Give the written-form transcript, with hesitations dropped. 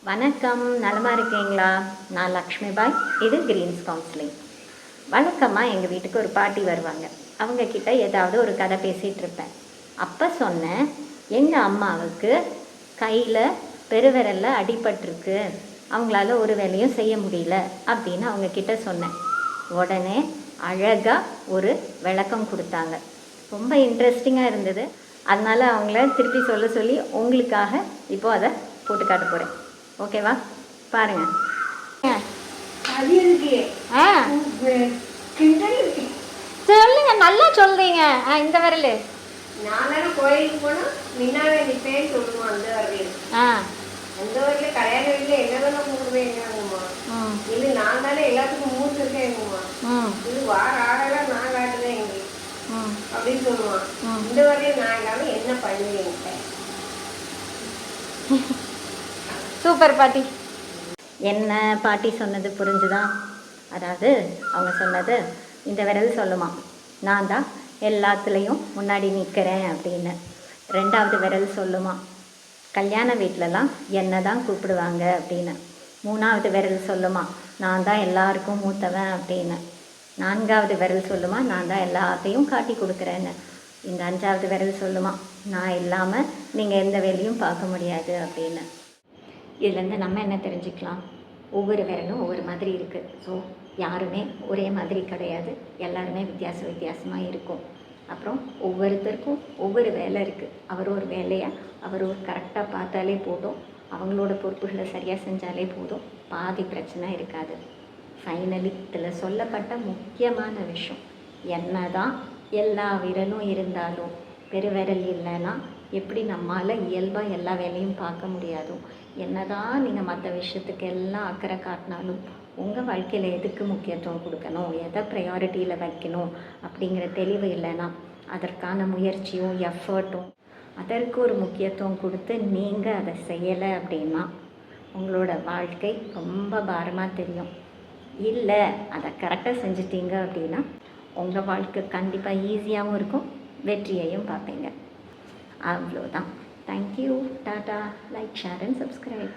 வணக்கம், நலமாக இருக்கீங்களா? நான் லக்ஷ்மி பாய். இது கிரீன்ஸ் கவுன்சிலிங். வழக்கமாக எங்கள் வீட்டுக்கு ஒரு பாட்டி வருவாங்க. அவங்கக்கிட்ட ஏதாவது ஒரு கதை பேசிகிட்டு இருப்பேன். அப்போ சொன்னேன், எங்கள் அம்மாவுக்கு கையில் பெருவிரலில் அடிபட்டிருக்கு, அவங்களால ஒரு வேலையும் செய்ய முடியல அப்படின்னு அவங்கக்கிட்ட சொன்னேன். உடனே அழகாக ஒரு விளக்கம் கொடுத்தாங்க. ரொம்ப இன்ட்ரெஸ்டிங்காக இருந்தது. அதனால் அவங்கள திருப்பி சொல்ல சொல்லி உங்களுக்காக இப்போது அதை போட்டு காட்ட போகிறேன். ஓகேவா? பாருங்க. சொல்லுங்க, நல்லா சொல்றீங்க. இந்த வரல நான் கோயிலுக்கு போனா முன்னாடி நிப்பேன்னு சொல்லுவோம். அந்த வரல அந்த வரல கல்யாண வீட்டுல என்னதானே கூடுவேங்கம்மா. இது நான் தானே எல்லாத்துக்கும் மூச்சுருக்கேங்கம்மா. இது வார ஆடெல்லாம் நான் காட்டுவேன் எங்க அப்படின்னு சொல்லுவான். இந்த வரையும் நான் இல்லாம என்ன பண்ணுவேங்க. சூப்பர் பாட்டி. என்ன பாட்டி சொன்னது புரிஞ்சுதா? அதாவது அவங்க சொன்னது, இந்த விரல் சொல்லுமா, நான் தான் எல்லாத்துலேயும் முன்னாடி நிற்கிறேன் அப்படின்னு. ரெண்டாவது விரல் சொல்லுமா, கல்யாண வீட்டிலலாம் என்ன தான் கூப்பிடுவாங்க அப்படின்னு. மூணாவது விரல் சொல்லுமா, நான் தான் எல்லாருக்கும் மூத்தவன் அப்படின்னு. நான்காவது விரல் சொல்லுமா, நான் தான் எல்லாத்தையும் காட்டி கொடுக்குறேன்னு. இந்த அஞ்சாவது விரல் சொல்லுமா, நான் இல்லாமல் நீங்கள் எந்த வேலையும் பார்க்க முடியாது அப்படின்னு. இதுலேருந்து நம்ம என்ன தெரிஞ்சுக்கலாம்? ஒவ்வொரு விரலும் ஒவ்வொரு மாதிரி இருக்குது. ஸோ யாருமே ஒரே மாதிரி கிடையாது, எல்லாருமே வித்தியாசமாக இருக்கும். அப்புறம் ஒவ்வொருத்தருக்கும் ஒவ்வொரு வேலை இருக்குது. அவர் ஒரு வேலையை அவர் ஒரு கரெக்டாக பார்த்தாலே போதும், அவங்களோட பொறுப்புகளை சரியாக செஞ்சாலே போதும், பாதி பிரச்சனை இருக்காது. ஃபைனலி இதில் சொல்லப்பட்ட முக்கியமான விஷயம், என்ன தான் எல்லா விரலும் இருந்தாலும் பெருவிரல் இல்லைன்னா எப்படி நம்மளால் இயல்பாக எல்லா வேலையும் பார்க்க முடியாதோ, என்ன தான் நீங்கள் மற்ற விஷயத்துக்கு எல்லாம் அக்கறை காட்டினாலும் உங்கள் வாழ்க்கையில் எதுக்கு முக்கியத்துவம் கொடுக்கணும், எதை ப்ரையாரிட்டியில் வைக்கணும் அப்படிங்கிற தெளிவு இல்லைன்னா, அதற்கான முயற்சியும் எஃபர்ட்டும் அதற்கு ஒரு முக்கியத்துவம் கொடுத்து நீங்கள் அதை செய்யலை அப்படின்னா உங்களோட வாழ்க்கை ரொம்ப பாரமாக தெரியும். இல்லை, அதை கரெக்டாக செஞ்சிட்டீங்க அப்படின்னா உங்கள் வாழ்க்கை கண்டிப்பாக ஈஸியாகவும் இருக்கும், வெற்றியையும் பார்ப்பீங்க. அவ்வளோதான். Thank you, tata. Like, share and subscribe.